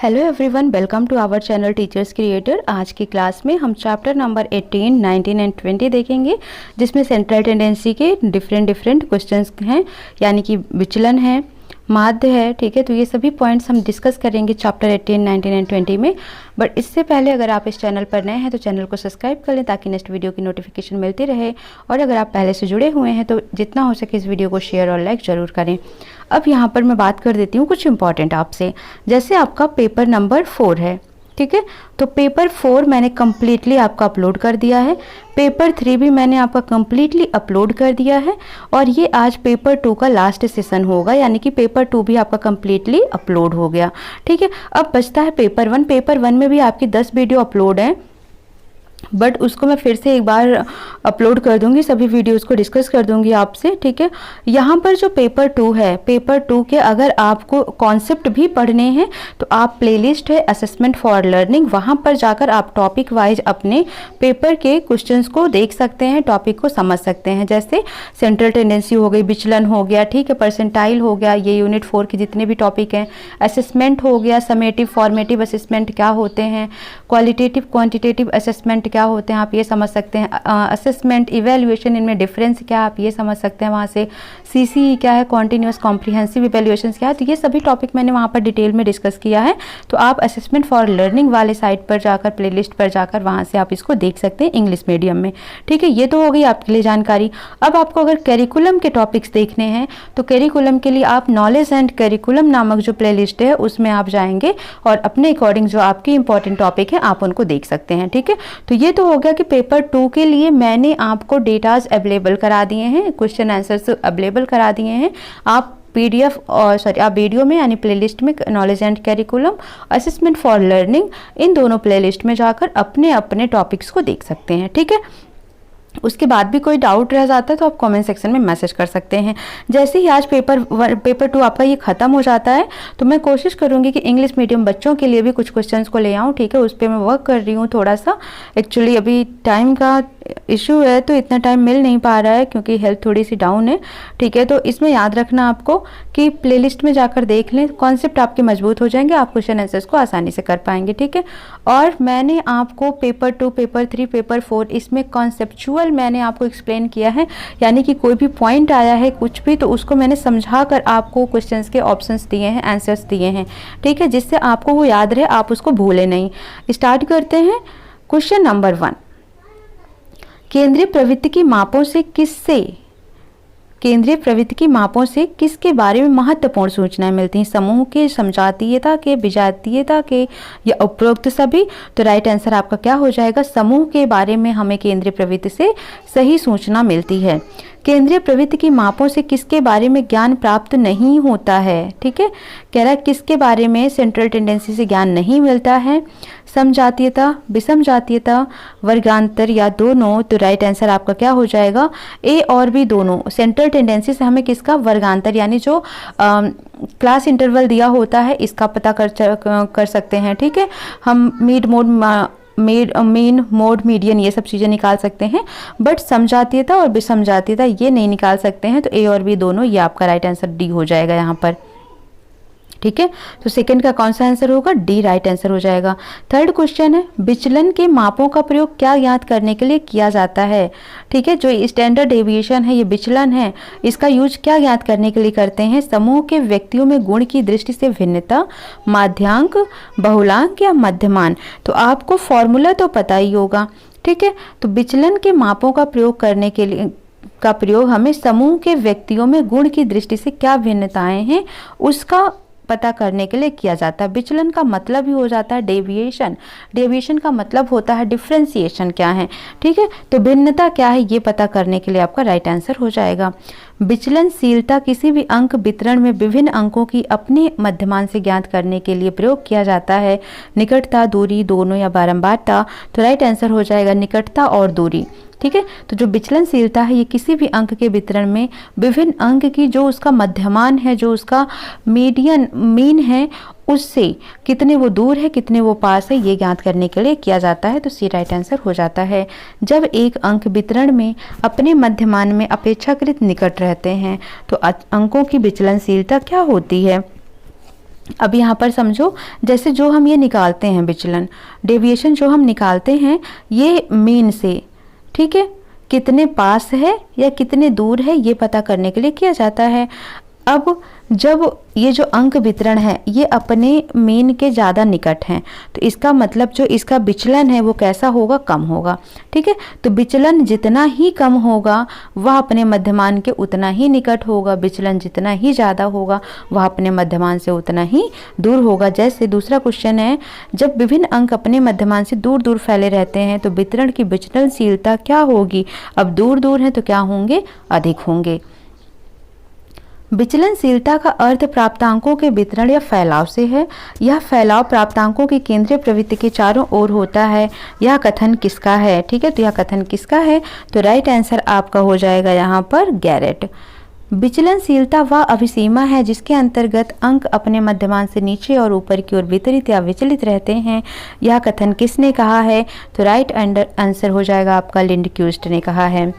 Hello everyone, welcome to our channel teachers creator. आज की class में हम चैप्टर नंबर 18, 19 एंड 20 देखेंगे, जिसमें सेंट्रल टेंडेंसी के डिफरेंट क्वेश्चंस हैं, यानी कि विचलन है, माध्य है। ठीक है, तो ये सभी पॉइंट्स हम डिस्कस करेंगे चैप्टर 18, 19 एंड 20 में। बट इससे पहले अगर आप इस चैनल पर नए हैं तो चैनल को सब्सक्राइब कर लें ताकि नेक्स्ट वीडियो की नोटिफिकेशन मिलती रहे। और अगर आप पहले से जुड़े हुए हैं तो जितना हो सके इस वीडियो को शेयर और लाइक ज़रूर करें। अब यहाँ पर मैं बात कर देती हूँ कुछ इंपॉर्टेंट आपसे। जैसे आपका पेपर नंबर 4 है, ठीक है, तो पेपर 4 मैंने कम्प्लीटली आपका अपलोड कर दिया है। पेपर 3 भी मैंने आपका कम्प्लीटली अपलोड कर दिया है। और ये आज पेपर 2 का लास्ट सेशन होगा, यानी कि पेपर 2 भी आपका कम्प्लीटली अपलोड हो गया। ठीक है, अब बचता है पेपर 1। पेपर 1 में भी आपकी 10 वीडियो अपलोड हैं, बट उसको मैं फिर से एक बार अपलोड कर दूंगी, सभी वीडियोस को डिस्कस कर दूंगी आपसे। ठीक है, यहाँ पर जो पेपर 2 है, पेपर 2 के अगर आपको कॉन्सेप्ट भी पढ़ने हैं तो आप प्लेलिस्ट है असेसमेंट फॉर लर्निंग, वहाँ पर जाकर आप टॉपिक वाइज अपने पेपर के क्वेश्चंस को देख सकते हैं, टॉपिक को समझ सकते हैं। जैसे सेंट्रल टेंडेंसी हो गई, विचलन हो गया, ठीक है, परसेंटाइल हो गया, ये यूनिट 4 के जितने भी टॉपिक हैं, असेसमेंट हो गया, समेटिव फॉर्मेटिव असेसमेंट क्या होते हैं, क्वालिटेटिव क्वांटिटेटिव असेसमेंट क्या होते हैं, आप ये समझ सकते हैं। असेसमेंट इवैल्यूएशन, इनमें डिफरेंस क्या, आप ये समझ सकते हैं। वहाँ से सीसी क्या है, कॉन्टिन्यूस कॉम्प्रिहेंसिव इवैल्यूएशन क्या है, तो ये सभी टॉपिक मैंने वहाँ पर डिटेल में डिस्कस किया है। तो आप असेसमेंट फॉर लर्निंग वाले साइट पर जाकर, प्लेलिस्ट पर जाकर वहाँ से आप इसको देख सकते हैं इंग्लिश मीडियम में। ठीक है, ये तो हो गई आपके लिए जानकारी। अब आपको अगर करिकुलम के टॉपिक्स देखने हैं तो करिकुलम के लिए आप नॉलेज एंड करिकुलम नामक जो प्लेलिस्ट है उसमें आप जाएंगे और अपने अकॉर्डिंग जो आपकी इंपॉर्टेंट टॉपिक है आप उनको देख सकते हैं। ठीक है, तो ये तो हो गया कि पेपर 2 के लिए मैंने आपको डेटाज अवेलेबल करा दिए हैं, क्वेश्चन आंसर्स अवेलेबल करा दिए हैं। आप PDF और आप वीडियो में यानी प्लेलिस्ट में knowledge and curriculum, assessment for learning, इन दोनों प्लेलिस्ट में जाकर अपने अपने टॉपिक्स को देख सकते हैं। ठीक है, उसके बाद भी कोई डाउट रह जाता है तो आप कमेंट सेक्शन में मैसेज कर सकते हैं। जैसे ही आज पेपर 2 आपका ये ख़त्म हो जाता है तो मैं कोशिश करूँगी कि इंग्लिश मीडियम बच्चों के लिए भी कुछ क्वेश्चंस को ले आऊँ। ठीक है, उस पर मैं वर्क कर रही हूँ थोड़ा सा। एक्चुअली अभी टाइम का इशू है तो इतना टाइम मिल नहीं पा रहा है क्योंकि हेल्थ थोड़ी सी डाउन है। ठीक है, तो इसमें याद रखना आपको कि प्लेलिस्ट में जाकर देख लें, कॉन्सेप्ट आपके मजबूत हो जाएंगे, आप क्वेश्चन आंसर्स को आसानी से कर पाएंगे। ठीक है, और मैंने आपको पेपर 2, पेपर 3, पेपर 4 इसमें कॉन्सेप्चुअल मैंने आपको एक्सप्लेन किया है, यानी कि कोई भी पॉइंट आया है कुछ भी तो उसको मैंने समझा कर आपको क्वेश्चंस के ऑप्शंस दिए हैं, आंसर्स दिए हैं। ठीक है, जिससे आपको वो याद रहे, आप उसको भूले नहीं। स्टार्ट करते हैं। क्वेश्चन नंबर 1, केंद्रीय प्रवृत्ति की मापों से किसके बारे में महत्वपूर्ण सूचनाएं मिलती हैं? समूह के, समजातीयता के, विजातीयता के या उपरोक्त सभी? तो राइट आंसर आपका क्या हो जाएगा? समूह के बारे में हमें केंद्रीय प्रवृत्ति से सही सूचना मिलती है। केंद्रीय प्रवृत्ति की मापों से किसके बारे में ज्ञान प्राप्त नहीं होता है? ठीक है, कह रहा है किसके बारे में सेंट्रल टेंडेंसी से ज्ञान नहीं मिलता है? समजातीयता, विषम जातीयता, वर्गांतर या दोनों? तो राइट आंसर आपका क्या हो जाएगा? ए और बी दोनों। सेंट्रल टेंडेंसी से हमें किसका? वर्गांतर, यानी जो क्लास इंटरवल दिया होता है इसका पता कर सकते हैं। ठीक है, हम मीन मोड मीडियन ये सब चीज़ें निकाल सकते हैं, बट समजातीयता और विषमजातीयता ये नहीं निकाल सकते हैं। तो ए और बी दोनों, ये आपका राइट आंसर डी हो जाएगा यहाँ पर। ठीक है, तो सेकंड का कौन सा आंसर होगा? डी राइट आंसर हो जाएगा। थर्ड क्वेश्चन है, विचलन के मापों का प्रयोग क्या ज्ञात करने के लिए किया जाता है? ठीक है, जो स्टैंडर्ड डेविएशन है, ये विचलन है, इसका यूज क्या ज्ञात करने के लिए करते हैं? समूह के व्यक्तियों में गुण की दृष्टि से भिन्नता, माध्यांक, बहुलांक या मध्यमान? तो आपको फॉर्मूला तो पता ही होगा। ठीक है, तो विचलन के मापों का प्रयोग करने के लिए हमें समूह के व्यक्तियों में गुण की दृष्टि से क्या भिन्नताएं हैं उसका पता करने के लिए किया जाता है। विचलन का मतलब ही हो जाता है डेविएशन, डेविएशन का मतलब होता है डिफ्रेंसिएशन क्या है। ठीक है, तो भिन्नता क्या है ये पता करने के लिए आपका राइट आंसर हो जाएगा। विचलनशीलता किसी भी अंक वितरण में विभिन्न अंकों की अपने मध्यमान से ज्ञात करने के लिए प्रयोग किया जाता है। निकटता, दूरी, दोनों या बारंबारता? तो राइट आंसर हो जाएगा निकटता और दूरी। ठीक है, तो जो विचलनशीलता है ये किसी भी अंक के वितरण में विभिन्न अंक की जो उसका मध्यमान है, जो उसका मीन है, उससे कितने वो दूर है, कितने वो पास है, ये ज्ञात करने के लिए किया जाता है। तो सी राइट आंसर हो जाता है। जब एक अंक वितरण में अपने मध्यमान में अपेक्षाकृत निकट रहते हैं तो अंकों की विचलनशीलता क्या होती है? अब यहाँ पर समझो, जैसे जो हम ये निकालते हैं विचलन, डेविएशन जो हम निकालते हैं ये मीन से, ठीक है, कितने पास है या कितने दूर है ये पता करने के लिए किया जाता है। अब जब ये जो अंक वितरण है ये अपने मीन के ज़्यादा निकट हैं, तो इसका मतलब जो इसका विचलन है वो कैसा होगा, कम होगा, ठीक है। तो विचलन जितना ही कम होगा वह अपने मध्यमान के उतना ही निकट होगा, विचलन जितना ही ज़्यादा होगा वह अपने मध्यमान से उतना ही दूर होगा। जैसे दूसरा क्वेश्चन है, जब विभिन्न अंक अपने मध्यमान से दूर दूर फैले रहते हैं तो वितरण की विचलनशीलता क्या होगी। अब दूर दूर है तो क्या होंगे, अधिक होंगे। विचलनशीलता का अर्थ प्राप्तांकों के वितरण या फैलाव से है। यह फैलाव प्राप्तांकों की केंद्रीय प्रवृत्ति के चारों ओर होता है। यह कथन किसका है, ठीक है, तो यह कथन किसका है, तो राइट आंसर आपका हो जाएगा यहाँ पर गैरेट। विचलनशीलता वह अभिसीमा है जिसके अंतर्गत अंक अपने मध्यमान से नीचे और ऊपर की ओर वितरित या विचलित रहते हैं। यह कथन किसने कहा है, तो राइट आंसर हो जाएगा आपका लिंडक्यूस्ट ने कहा है।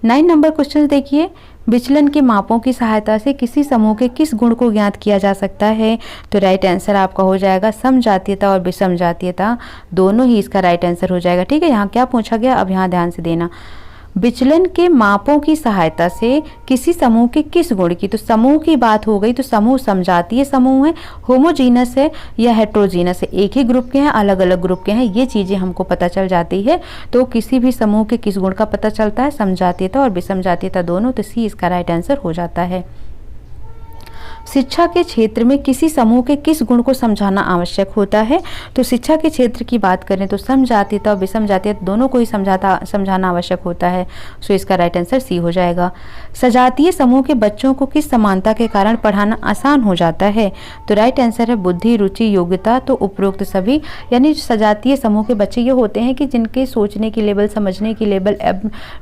9 नंबर क्वेश्चन देखिए, विचलन के मापों की सहायता से किसी समूह के किस गुण को ज्ञात किया जा सकता है, तो राइट आंसर आपका हो जाएगा समजातीयता और विषमजातीयता, दोनों ही इसका राइट आंसर हो जाएगा, ठीक है। यहाँ क्या पूछा गया, अब यहाँ ध्यान से देना, विचलन के मापों की सहायता से किसी समूह के किस गुण की, तो समूह की बात हो गई, तो समूह समजातीय समूह है, होमोजीनस है या हेट्रोजीनस है, एक ही ग्रुप के हैं अलग अलग ग्रुप के हैं, ये चीज़ें हमको पता चल जाती है। तो किसी भी समूह के किस गुण का पता चलता है, समजातीयता और विषमजातीयता दोनों, तो सी इसका राइट आंसर हो जाता है। शिक्षा के क्षेत्र में किसी समूह के किस गुण को समझाना आवश्यक होता है, तो शिक्षा के क्षेत्र की बात करें तो समजातीयता और विषमजातीयता दोनों को ही समझाना आवश्यक होता है, सो इसका राइट आंसर सी हो जाएगा। सजातीय समूह के बच्चों को किस समानता के कारण पढ़ाना आसान हो जाता है, तो राइट आंसर है बुद्धि, रुचि, योग्यता, तो उपरोक्त सभी। यानी सजातीय समूह के बच्चे ये होते हैं कि जिनके सोचने की लेवल, समझने की लेवल,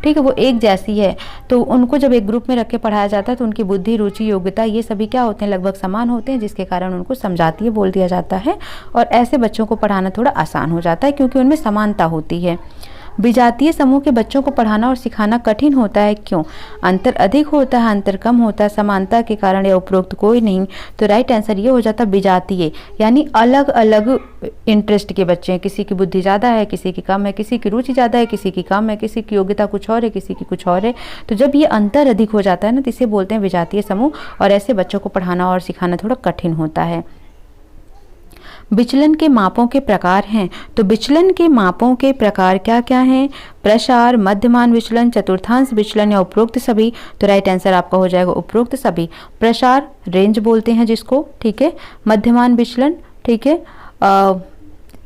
ठीक है, वो एक जैसी है, तो उनको जब एक ग्रुप में रख के पढ़ाया जाता है तो उनकी बुद्धि, रुचि, योग्यता ये सभी क्या होते हैं, लगभग समान होते हैं, जिसके कारण उनको समजातीय बोल दिया जाता है। और ऐसे बच्चों को पढ़ाना थोड़ा आसान हो जाता है क्योंकि उनमें समानता होती है। विजातीय समूह के बच्चों को पढ़ाना और सिखाना कठिन होता है, क्यों, अंतर अधिक होता है, अंतर कम होता है, समानता के कारण या उपरोक्त कोई नहीं, तो राइट आंसर ये हो जाता है विजातीय, यानी अलग अलग इंटरेस्ट के बच्चे हैं, किसी की बुद्धि ज़्यादा है, किसी की कम है, किसी की रुचि ज़्यादा है, किसी की कम है, किसी की योग्यता कुछ और है, किसी की कुछ और है, तो जब ये अंतर अधिक हो जाता है ना तो इसे बोलते हैं विजातीय समूह, और ऐसे बच्चों को पढ़ाना और सिखाना थोड़ा कठिन होता है। विचलन के मापों के प्रकार हैं, तो विचलन के मापों के प्रकार क्या क्या हैं, प्रसार, मध्यमान विचलन, चतुर्थांश विचलन या उपरोक्त सभी, तो राइट आंसर आपका हो जाएगा उपरोक्त सभी। प्रसार रेंज बोलते हैं जिसको, ठीक है, मध्यमान विचलन, ठीक है,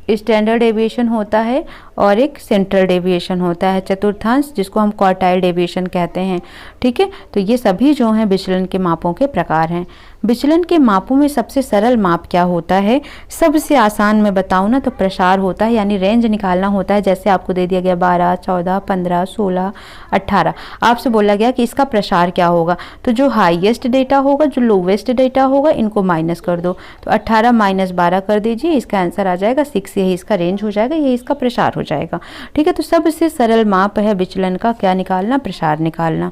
स्टैंडर्ड डेविएशन होता है और एक सेंट्रल डेविएशन होता है, चतुर्थांश जिसको हम क्वार्टाइल डेविएशन कहते हैं, ठीक है। तो ये सभी जो हैं विचलन के मापों के प्रकार हैं। विचलन के मापों में सबसे सरल माप क्या होता है, सबसे आसान मैं बताऊं ना तो प्रसार होता है, यानी रेंज निकालना होता है। जैसे आपको दे दिया गया 12, 14, 15, 16, 18, आपसे बोला गया कि इसका प्रसार क्या होगा, तो जो हाईएस्ट डेटा होगा, जो लोवेस्ट डेटा होगा, इनको माइनस कर दो, तो 18 माइनस 12 कर दीजिए, इसका आंसर आ जाएगा 6, यही इसका रेंज हो जाएगा, यही इसका प्रसार हो जाएगा, ठीक है। तो सबसे सरल माप है विचलन का क्या निकालना, प्रसार निकालना।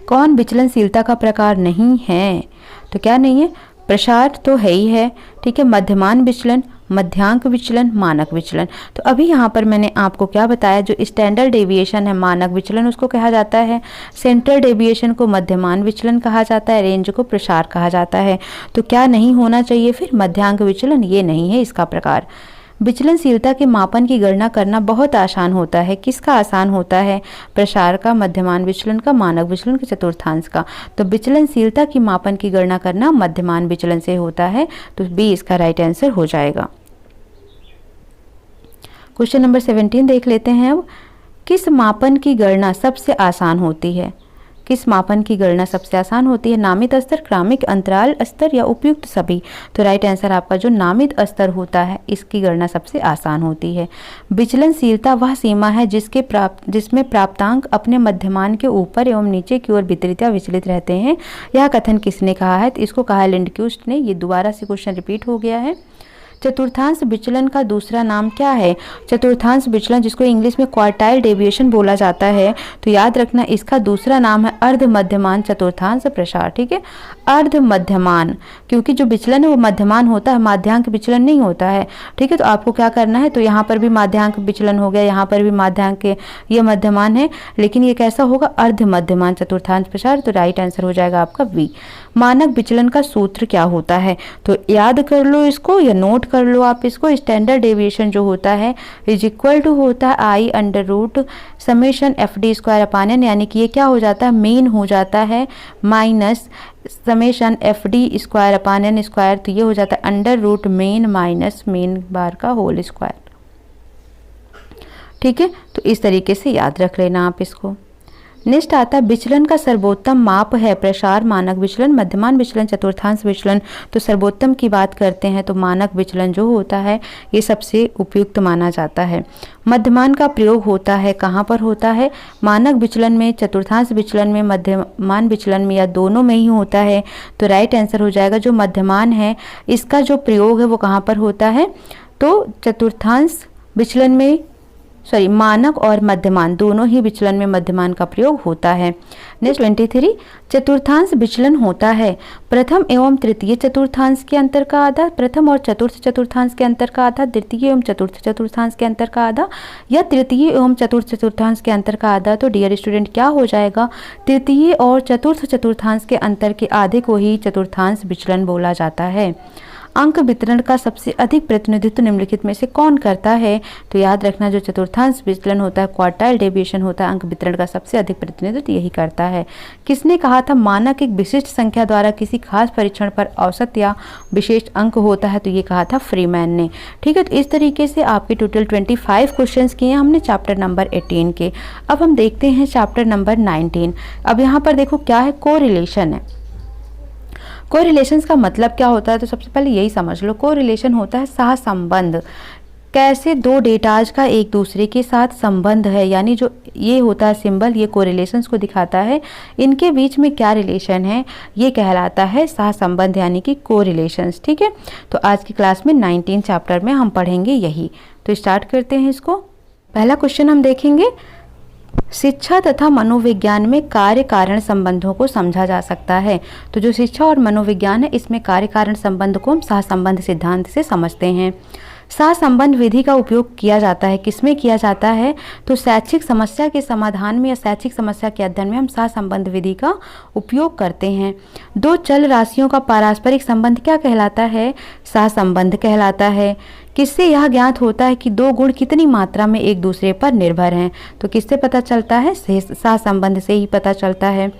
कौन विचलनशीलता का प्रकार नहीं है, तो क्या नहीं है, प्रसार तो है ही है, ठीक है, मध्यमान विचलन, मध्यांक विचलन, मानक विचलन। तो अभी यहाँ पर मैंने आपको क्या बताया, जो स्टैंडर्ड डेविएशन है मानक विचलन उसको कहा जाता है, सेंट्रल डेविएशन को मध्यमान विचलन कहा जाता है, रेंज को प्रसार कहा जाता है। तो क्या नहीं होना चाहिए फिर, मध्यांक विचलन, ये नहीं है इसका प्रकार। विचलनशीलता के मापन की गणना करना बहुत आसान होता है, किसका आसान होता है, प्रसार का, मध्यमान विचलन का, मानक विचलन का, चतुर्थांश का। तो विचलनशीलता की मापन की गणना करना मध्यमान विचलन से होता है, तो बी इसका राइट आंसर हो जाएगा। क्वेश्चन नंबर 17 देख लेते हैं अब, किस मापन की गणना सबसे आसान होती है, किस मापन की गणना सबसे आसान होती है, नामित स्तर, क्रमिक अंतराल स्तर या उपयुक्त सभी, तो राइट आंसर आपका जो नामित स्तर होता है इसकी गणना सबसे आसान होती है। विचलनशीलता वह सीमा है जिसमें प्राप्तांक अपने मध्यमान के ऊपर एवं नीचे की ओर वितरित या विचलित रहते हैं। यह कथन किसने कहा है, तो इसको कहा है लिंडक्यूस्ट ने, ये दोबारा से क्वेश्चन रिपीट हो गया है। चतुर्थांश विचलन का दूसरा नाम क्या है? चतुर्थांश विचलन, जिसको इंग्लिश में क्वार्टाइल डेविएशन बोला जाता है, तो याद रखना इसका दूसरा नाम है अर्ध मध्यमान चतुर्थांश प्रसार। ठीक है, अर्ध मध्यमान, क्योंकि जो विचलन है वो मध्यमान होता है, माध्यांक विचलन नहीं होता है। ठीक है, तो आपको क्या करना है, तो यहाँ पर भी माध्यांक विचलन हो गया, यहाँ पर भी माध्यांक, ये मध्यमान है, लेकिन ये कैसा होगा, अर्ध मध्यमान चतुर्थांश प्रसार। तो राइट आंसर हो जाएगा आपका बी। मानक विचलन का सूत्र क्या होता है? तो याद कर लो इसको या नोट कर लो आप इसको। स्टैंडर्ड डेविएशन जो होता है इज इक्वल टू होता है I under root summation F D square upon N, यानी कि ये क्या हो जाता है, मीन हो जाता है, minus summation F D square upon N square, तो ये हो जाता है under root mean minus mean bar का होल स्क्वायर। ठीक है, तो इस तरीके से याद रख लेना आप इसको। नेक्स्ट आता है विचलन का सर्वोत्तम माप है प्रसार, मानक विचलन, मध्यमान विचलन, चतुर्थांश विचलन। तो सर्वोत्तम की बात करते हैं तो मानक विचलन जो होता है ये सबसे उपयुक्त माना जाता है। मध्यमान का प्रयोग होता है कहाँ पर होता है? मानक विचलन में, चतुर्थांश विचलन में, मध्यमान विचलन में, या दोनों में ही होता है। तो राइट आंसर हो जाएगा जो मध्यमान है इसका जो प्रयोग है वो कहाँ पर होता है? तो चतुर्थांश विचलन में, मानक और मध्यमान दोनों ही विचलन में मध्यमान का प्रयोग होता है। नेक्स्ट 23, चतुर्थांश विचलन होता है प्रथम एवं तृतीय चतुर्थांश के अंतर का आधा, प्रथम और चतुर्थ चतुर्थांश के अंतर का आधा, द्वितीय एवं चतुर्थ चतुर्थांश के अंतर का आधा, या तृतीय एवं चतुर्थ चतुर्थांश के अंतर का आधा। तो डियर स्टूडेंट क्या हो जाएगा, तृतीय और चतुर्थ चतुर्थांश के अंतर के आधे को ही चतुर्थांश विचलन बोला जाता है। अंक वितरण का सबसे अधिक प्रतिनिधित्व निम्नलिखित में से कौन करता है? तो याद रखना जो चतुर्थांश विचलन होता है, क्वार्टाइल डेविएशन होता है, अंक वितरण का सबसे अधिक प्रतिनिधित्व यही करता है। किसने कहा था मानक एक विशिष्ट संख्या द्वारा किसी खास परीक्षण पर औसत या विशेष अंक होता है? तो ये कहा था फ्रीमैन ने। ठीक है, तो इस तरीके से आपके टोटल 25 क्वेश्चन किए हैं हमने चैप्टर नंबर 18 के। अब हम देखते हैं चैप्टर नंबर 19। अब यहाँ पर देखो क्या है, कोरिलेशन है। कोरिलेशंस का मतलब क्या होता है? तो सबसे पहले यही समझ लो, कोरिलेशन होता है सहसंबंध। कैसे दो डेटाज का एक दूसरे के साथ संबंध है, यानी जो ये होता है सिंबल, ये कोरिलेशंस को दिखाता है, इनके बीच में क्या रिलेशन है, ये कहलाता है सहसंबंध यानी कि कोरिलेशंस। ठीक है, तो आज की क्लास में 19 चैप्टर में हम पढ़ेंगे यही। तो स्टार्ट करते हैं इसको। पहला क्वेश्चन हम देखेंगे, शिक्षा तथा मनोविज्ञान में कार्य कारण संबंधों को समझा जा सकता है। तो जो शिक्षा और मनोविज्ञान है इसमें कार्य कारण संबंध को हम सहसंबंध सिद्धांत से समझते हैं। सहसंबंध विधि का उपयोग किया जाता है, किसमें किया जाता है? तो शैक्षिक समस्या के समाधान में या शैक्षिक समस्या के अध्ययन में हम सहसंबंध विधि का उपयोग करते हैं। दो चल राशियों का पारस्परिक संबंध क्या कहलाता है? सहसंबंध कहलाता है। किससे यह ज्ञात होता है कि दो गुण कितनी मात्रा में एक दूसरे पर निर्भर हैं? तो किससे पता चलता है? सहसंबंध से ही पता चलता है।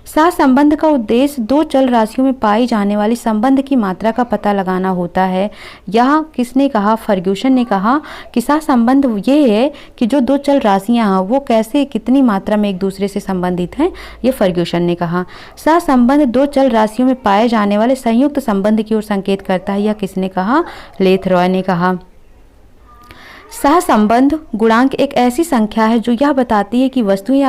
सहसंबंध का उद्देश्य दो चल राशियों में पाई जाने वाली संबंध की मात्रा का पता लगाना होता है। यह किसने कहा? फर्ग्यूसन ने कहा कि सहसंबंध ये है कि जो दो चल राशियां हैं वो कैसे कितनी मात्रा में एक दूसरे से संबंधित हैं, ये फर्ग्यूसन ने कहा। सहसंबंध दो चल राशियों में पाए जाने वाले संयुक्त संबंध की ओर संकेत करता है, यह किसने कहा? लेथरॉय ने कहा। सहसंबंध गुणांक एक ऐसी संख्या है जो यह बताती है कि वस्तुएं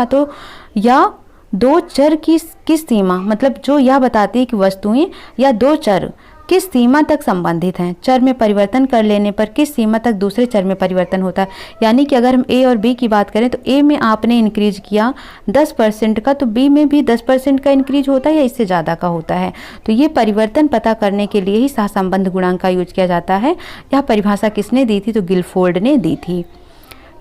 या दो चर की किस सीमा, मतलब जो यह बताती है कि वस्तुएं या दो चर किस सीमा तक संबंधित हैं। चर में परिवर्तन कर लेने पर किस सीमा तक दूसरे चर में परिवर्तन होता है। यानी कि अगर हम ए और बी की बात करें तो ए में आपने इंक्रीज किया 10% का, तो बी में भी 10% का इंक्रीज होता है या इससे ज़्यादा का होता है। तो ये परिवर्तन पता करने के लिए ही सहसंबंध गुणांक का यूज किया जाता है। यह परिभाषा किसने दी थी? तो गिलफोर्ड ने दी थी।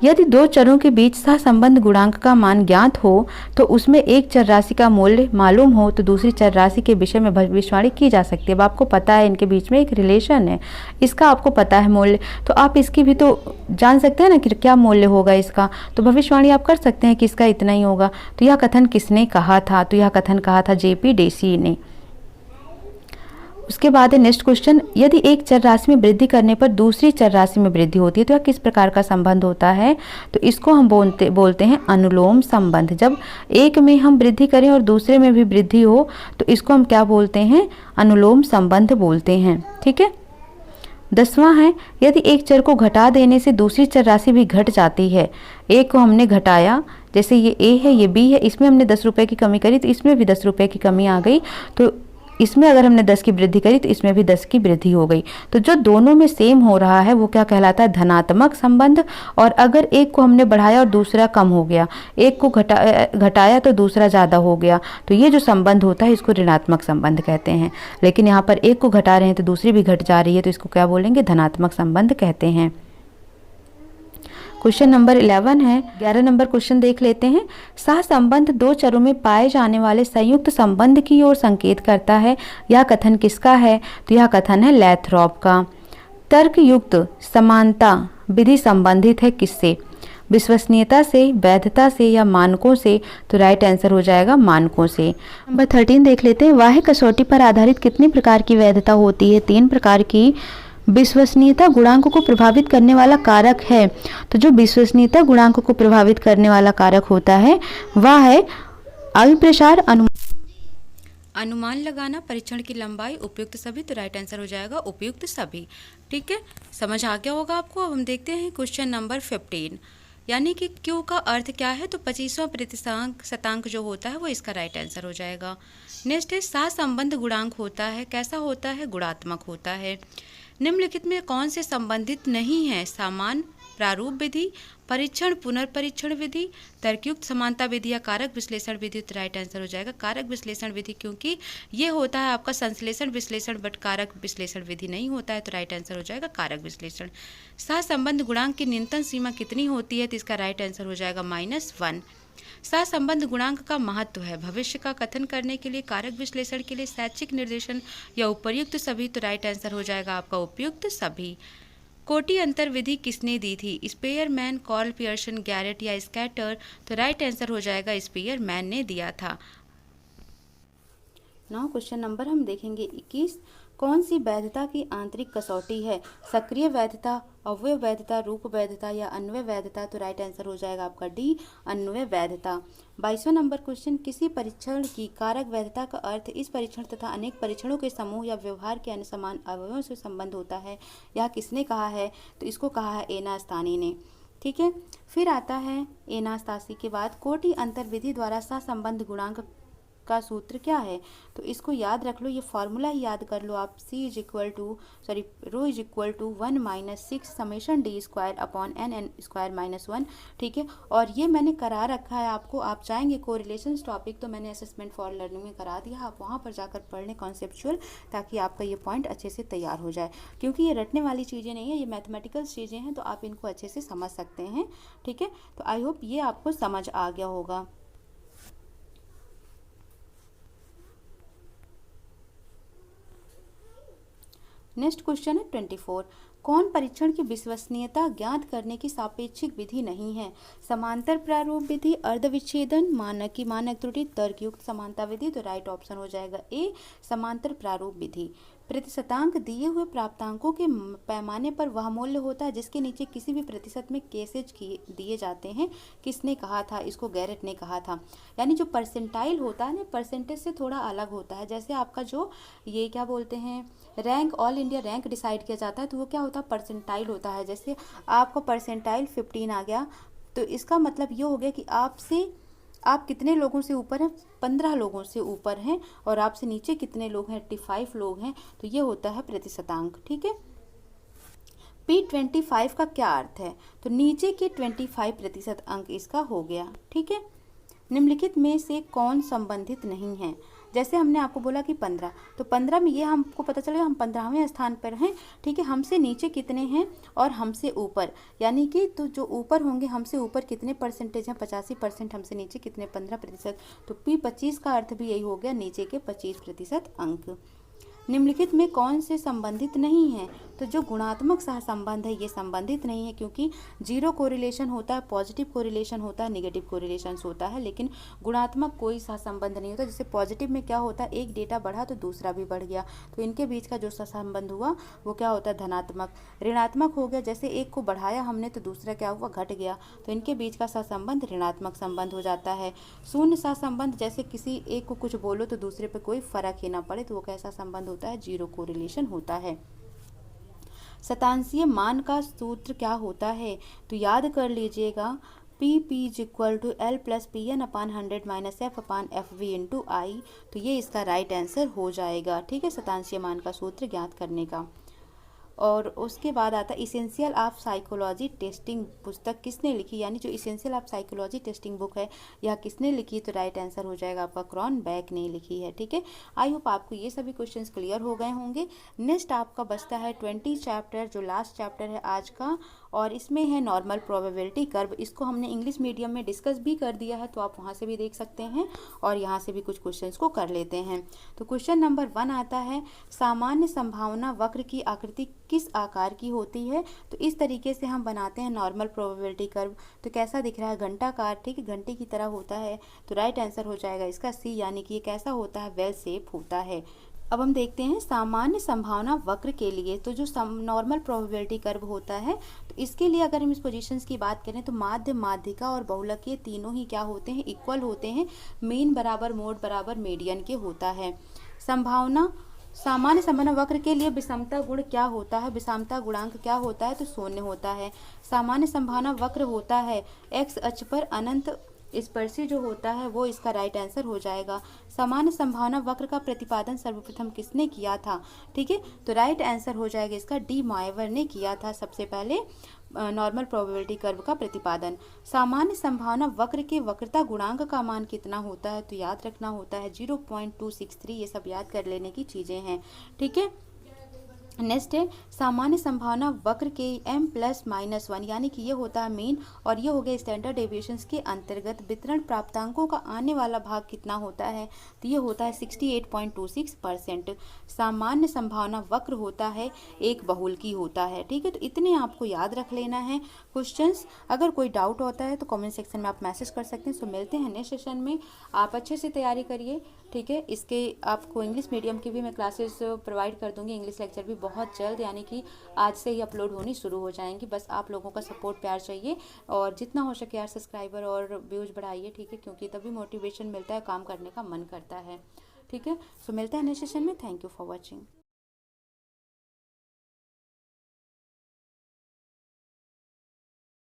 यदि दो चरों के बीच सहसंबंध गुणांक का मान ज्ञात हो तो उसमें एक चर राशि का मूल्य मालूम हो तो दूसरी चर राशि के विषय में भविष्यवाणी की जा सकती है। अब आपको पता है इनके बीच में एक रिलेशन है, इसका आपको पता है मूल्य, तो आप इसकी भी तो जान सकते हैं ना कि क्या मूल्य होगा इसका, तो भविष्यवाणी आप कर सकते हैं कि इसका इतना ही होगा। तो यह कथन किसने कहा था? तो यह कथन कहा था जेपी डेसी ने। उसके बाद है नेक्स्ट क्वेश्चन, यदि एक चर राशि में वृद्धि करने पर दूसरी चर राशि में वृद्धि होती है तो यह किस प्रकार का संबंध होता है? तो इसको हम बोलते हैं अनुलोम संबंध। जब एक में हम वृद्धि करें और दूसरे में भी वृद्धि हो तो इसको हम क्या बोलते हैं? अनुलोम संबंध बोलते हैं। ठीक है। 10वां है, यदि एक चर को घटा देने से दूसरी चर राशि भी घट जाती है। एक को हमने घटाया, जैसे ये ए है ये बी है, इसमें हमने 10 रुपये की कमी करी तो इसमें भी 10 रुपये की कमी आ गई, तो इसमें अगर हमने 10 की वृद्धि करी तो इसमें भी 10 की वृद्धि हो गई। तो जो दोनों में सेम हो रहा है वो क्या कहलाता है, धनात्मक संबंध। और अगर एक को हमने बढ़ाया और दूसरा कम हो गया, एक को घटाया तो दूसरा ज़्यादा हो गया, तो ये जो संबंध होता है इसको ऋणात्मक संबंध कहते हैं। लेकिन यहाँ पर एक को घटा रहे हैं तो दूसरी भी घट जा रही है, तो इसको क्या बोलेंगे, धनात्मक संबंध कहते हैं। क्वेश्चन नंबर 11 है। 11 नंबर क्वेश्चन देख लेते हैं। सहसंबंध दो चरों में पाए जाने वाले संयुक्त संबंध की ओर संकेत करता है। यह कथन किसका है, तो यह कथन है लैथरॉप का। तर्कयुक्त समानता विधि संबंधित है किससे, विश्वसनीयता से, वैधता से या मानकों से, तो राइट आंसर हो जाएगा मानकों से। नंबर 13 देख लेते हैं। वाह्य कसौटी पर आधारित कितने प्रकार की वैधता होती है, 3 प्रकार की। विश्वसनीयता गुणांक को प्रभावित करने वाला कारक है, तो जो विश्वसनीयता गुणांक को प्रभावित करने वाला कारक होता है वह है अभिप्रसार, अनुमान लगाना, परीक्षण की लंबाई, उपयुक्त सभी, तो राइट आंसर हो जाएगा उपयुक्त सभी। ठीक है, समझ आ गया होगा आपको। अब हम देखते हैं क्वेश्चन नंबर 15, यानी कि क्यू का अर्थ क्या है, तो 25वां प्रतिशतांक शतांक जो होता है वो इसका राइट आंसर हो जाएगा। नेक्स्ट है सहसंबंध गुणांक होता है, कैसा होता है, गुणात्मक होता है। निम्नलिखित में कौन से संबंधित नहीं है, सामान्य प्रारूप विधि, परीक्षण पुनर्परीक्षण विधि, तर्कयुक्त समानता विधि या कारक विश्लेषण विधि, तो राइट आंसर हो जाएगा कारक विश्लेषण विधि, क्योंकि ये होता है आपका संश्लेषण विश्लेषण बट कारक विश्लेषण विधि नहीं होता है, तो राइट आंसर हो जाएगा कारक विश्लेषण। सहसंबंध गुणांक की न्यूनतम सीमा कितनी होती है, तो इसका राइट आंसर हो जाएगा -1। सहसंबंध गुणांक का महत्व है भविष्य का कथन करने के लिए, कारक विश्लेषण के लिए, शैक्षिक निर्देशन या उपयुक्त सभी, तो राइट आंसर हो जाएगा आपका उपयुक्त सभी। कोटि अंतर विधि किसने दी थी, स्पेयरमैन, कार्ल पियर्सन, गैरेट या स्कैटर, तो राइट आंसर हो जाएगा स्पेयरमैन ने दिया था। नाउ क्वेश्चन नंबर हम देखेंगे 21। कौन सी वैधता की आंतरिक कसौटी है, सक्रिय वैधता, अवयव वैधता, रूप वैधता या अन्वय वैधता, तो राइट आंसर हो जाएगा आपका डी, अन्वय वैधता। 22वां नंबर क्वेश्चन। किसी परीक्षण की कारक वैधता का अर्थ इस परीक्षण तथा अनेक परीक्षणों के समूह या व्यवहार के अन्य समान अवयवों से संबंध होता है, यह किसने कहा है, तो इसको कहा है एनास्तानी ने। ठीक है, फिर आता है एनास्तासी के बाद कोटि अंतर विधि द्वारा सहसंबंध गुणांक का सूत्र क्या है, तो इसको याद रख लो, ये फॉर्मूला ही याद कर लो आप। Rho is equal to 1 - 6 summation D square upon N square -1। ठीक है, और ये मैंने करा रखा है आपको, आप चाहेंगे कोरिलेशंस टॉपिक तो मैंने असेसमेंट फॉर लर्निंग में करा दिया, आप वहाँ पर जाकर पढ़ लें कॉन्सेप्चुअल, ताकि आपका ये पॉइंट अच्छे से तैयार हो जाए, क्योंकि ये रटने वाली चीज़ें नहीं है, ये मैथमेटिकल चीज़ें हैं, तो आप इनको अच्छे से समझ सकते हैं। ठीक है, तो आई होप ये आपको समझ आ गया होगा। नेक्स्ट क्वेश्चन है 24। कौन परीक्षण की विश्वसनीयता ज्ञात करने की सापेक्षिक विधि नहीं है, समांतर प्रारूप विधि, अर्धविच्छेदन, मानक की मानक त्रुटि, तर्कयुक्त समानता विधि, तो राइट ऑप्शन हो जाएगा ए, समांतर प्रारूप विधि। प्रतिशतांक दिए हुए प्राप्तांकों के पैमाने पर वह मूल्य होता है जिसके नीचे किसी भी प्रतिशत में केसेज दिए जाते हैं, किसने कहा था, इसको गैरेट ने कहा था। यानी जो परसेंटाइल होता है ना, परसेंटेज से थोड़ा अलग होता है। जैसे आपका जो ये क्या बोलते हैं, rank, all India rank decide किया जाता है, तो वो क्या होता है, परसेंटाइल होता है। जैसे आपका परसेंटाइल 15 आ गया, तो इसका मतलब ये हो गया कि आप कितने लोगों से ऊपर हैं, 15 लोगों से ऊपर हैं, और आपसे नीचे कितने लोग हैं, 85 लोग हैं, तो ये होता है प्रतिशतांक। ठीक है, P25 का क्या अर्थ है, तो नीचे के 25% अंक इसका हो गया। ठीक है, निम्नलिखित में से कौन संबंधित नहीं है, जैसे हमने आपको बोला कि 15, तो 15 में ये हमको पता चलेगा हम 15वें स्थान पर हैं। ठीक है, हमसे नीचे कितने हैं और हमसे ऊपर, यानी कि तो जो ऊपर होंगे हमसे ऊपर कितने परसेंटेज हैं, 85%, हमसे नीचे कितने, 15%, तो P25 का अर्थ भी यही हो गया, नीचे के 25% अंक। निम्नलिखित में कौन से संबंधित नहीं है, तो जो गुणात्मक सहसंबंध है ये संबंधित नहीं है, क्योंकि जीरो कोरिलेशन होता है, पॉजिटिव कोरिलेशन होता है, नेगेटिव कोरिलेशन होता है, लेकिन गुणात्मक कोई सहसंबंध नहीं होता। जैसे पॉजिटिव में क्या होता है, एक डेटा बढ़ा तो दूसरा भी बढ़ गया, तो इनके बीच का जो सहसंबंध हुआ वो क्या होता है, धनात्मक। ऋणात्मक हो गया, जैसे एक को बढ़ाया हमने तो दूसरा क्या हुआ, घट गया, तो इनके बीच का सहसंबंध ऋणात्मक संबंध हो जाता है। शून्य सहसंबंध, जैसे किसी एक को कुछ बोलो तो दूसरे पर कोई फर्क ही ना पड़े, तो वो कैसा संबंध होता है, जीरो कोरिलेशन होता है। शतांशीय मान का सूत्र क्या होता है, तो याद कर लीजिएगा, P P is equal to L plus P N upon 100 minus F upon F V into I, तो ये इसका राइट आंसर हो जाएगा। ठीक है, शतांशीय मान का सूत्र ज्ञात करने का। और उसके बाद आता है इसेंशियल ऑफ साइकोलॉजी टेस्टिंग पुस्तक किसने लिखी, यानी जो essential of psychology testing book है यह किसने लिखी, तो राइट आंसर हो जाएगा आपका क्रॉनबेक ने लिखी है। ठीक है, आई होप आपको ये सभी क्वेश्चंस क्लियर हो गए होंगे। नेक्स्ट आपका बचता है 20 चैप्टर, जो लास्ट चैप्टर है आज का, और इसमें है नॉर्मल प्रोबेबिलिटी कर्व। इसको हमने इंग्लिश मीडियम में डिस्कस भी कर दिया है, तो आप वहाँ से भी देख सकते हैं और यहाँ से भी कुछ क्वेश्चंस को कर लेते हैं। तो क्वेश्चन नंबर 1 आता है, सामान्य संभावना वक्र की आकृति किस आकार की होती है। तो इस तरीके से हम बनाते हैं नॉर्मल प्रोबेबिलिटी कर्व। तो कैसा दिख रहा है, घंटाकार, ठीक है, घंटे की तरह होता है। तो राइट आंसर हो जाएगा इसका सी, यानी कि ये कैसा होता है, वेल शेप होता है। अब हम देखते हैं सामान्य संभावना वक्र के लिए, तो जो नॉर्मल प्रोबेबिलिटी कर्व होता है, तो इसके लिए अगर हम इस पोजीशंस की बात करें तो माध्य, माध्यिका और बहुलक ये तीनों ही क्या होते हैं, इक्वल होते हैं। मीन बराबर मोड बराबर मीडियन के होता है। संभावना सामान्य संभावना वक्र के लिए विषमता गुण क्या होता है, विषमता गुणांक क्या होता है, तो शून्य होता है। सामान्य संभावना वक्र होता है एक्स अक्ष पर अनंत स्पर्शी जो होता है, वो इसका राइट आंसर हो जाएगा। सामान्य संभावना वक्र का प्रतिपादन सर्वप्रथम किसने किया था, ठीक है, तो राइट आंसर हो जाएगा इसका डी मायवर ने किया था सबसे पहले नॉर्मल प्रोबेबिलिटी कर्व का प्रतिपादन। सामान्य संभावना वक्र के वक्रता गुणांक का मान कितना होता है, तो याद रखना होता है 0.263। ये सब याद कर लेने की चीज़ें हैं। ठीक है, नेक्स्ट है सामान्य संभावना वक्र के m+-1, यानी कि ये होता है मीन, और ये हो गया स्टैंडर्ड डेविएशंस के अंतर्गत वितरण प्राप्तांकों का आने वाला भाग कितना होता है, तो ये होता है 68.26%। सामान्य संभावना वक्र होता है एक बहुल की होता है। ठीक है, तो इतने आपको याद रख लेना है क्वेश्चंस। अगर कोई डाउट होता है तो कमेंट सेक्शन में आप मैसेज कर सकते हैं। सो मिलते हैं नेक्स्ट सेशन में, आप अच्छे से तैयारी करिए। ठीक है, इसके आपको इंग्लिश मीडियम की भी मैं क्लासेस प्रोवाइड कर दूंगी, इंग्लिश लेक्चर भी बहुत जल्द, यानी कि आज से ही अपलोड होनी शुरू हो जाएंगी। बस आप लोगों का सपोर्ट प्यार चाहिए, और जितना हो सके यार सब्सक्राइबर और व्यूज़ बढ़ाइए। ठीक है, क्योंकि तभी मोटिवेशन मिलता है, काम करने का मन करता है। ठीक है, सो मिलते हैं नेक्स्ट सेशन में। Thank you for watching.